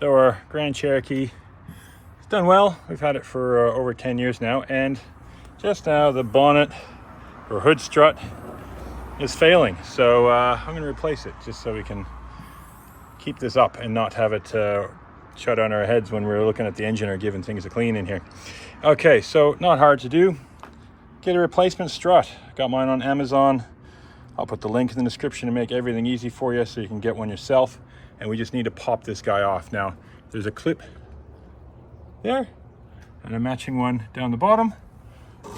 So our Grand Cherokee has done well. We've had it for over 10 years now, and just now the bonnet or hood strut is failing. So I'm going to replace it just so we can keep this up and not have it shut on our heads when we're looking at the engine or giving things a clean in here. Okay, so not hard to do. Get a replacement strut. Got mine on Amazon. I'll put the link in the description to make everything easy for you so you can get one yourself. And we just need to pop this guy off. Now, there's a clip there and a matching one down the bottom.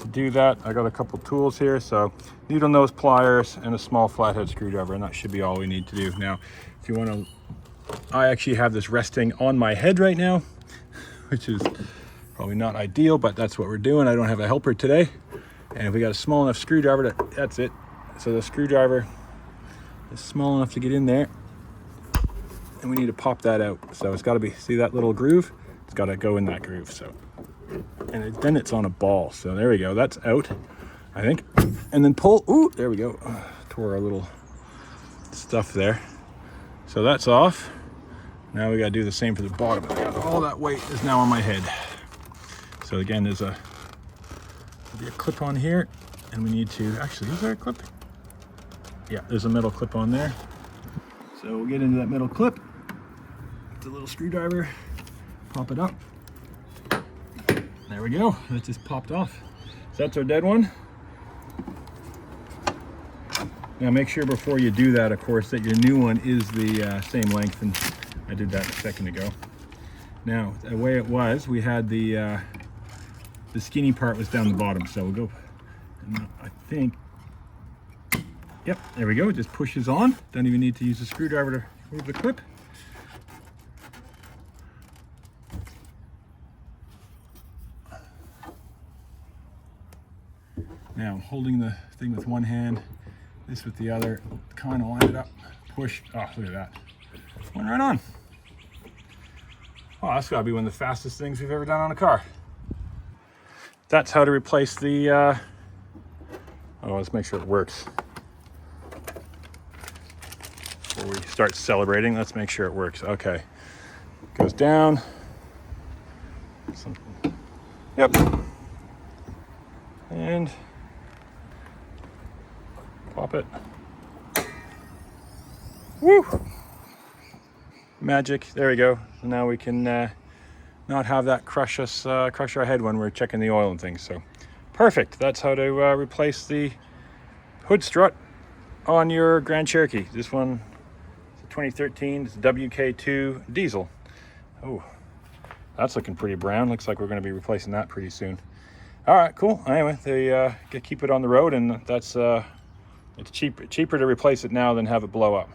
To do that, I got a couple tools here. So needle nose pliers and a small flathead screwdriver, and that should be all we need to do. Now, if you want to, I actually have this resting on my head right now, which is probably not ideal, but that's what we're doing. I don't have a helper today. And if we got a small enough screwdriver, that's it. So the screwdriver is small enough to get in there, and we need to pop that out. So it's got to be, see that little groove? It's got to go in that groove. So, and then it's on a ball. So there we go. That's out, I think. And then pull. Ooh, there we go. Tore our little stuff there. So that's off. Now we got to do the same for the bottom. All that weight is now on my head. So again, there's a clip on here, and we need to, actually, is there a clip? Yeah, there's a metal clip on there. So we'll get into that metal clip with the little screwdriver, pop it up. There we go, that just popped off. So that's our dead one. Now make sure before you do that, of course, that your new one is the same length, and I did that a second ago. Now, the way it was, we had the skinny part was down the bottom, so we'll go, and I think, yep, there we go, it just pushes on. Don't even need to use a screwdriver to move the clip. Now, holding the thing with one hand, this with the other, kind of line it up, push, oh, look at that. Went right on. Oh, that's gotta be one of the fastest things we've ever done on a car. That's how to replace the, oh, let's make sure it works. Before we start celebrating, let's make sure it works. Okay, goes down. Yep. And pop it. Woo! Magic, there we go. So now we can not have that crush our head when we're checking the oil and things. So perfect. That's how to replace the hood strut on your Grand Cherokee. This one is a 2013. It's a WK2 diesel. Oh, that's looking pretty brown. Looks like we're going to be replacing that pretty soon. All right, cool. Anyway, they keep it on the road, and that's it's cheaper to replace it now than have it blow up.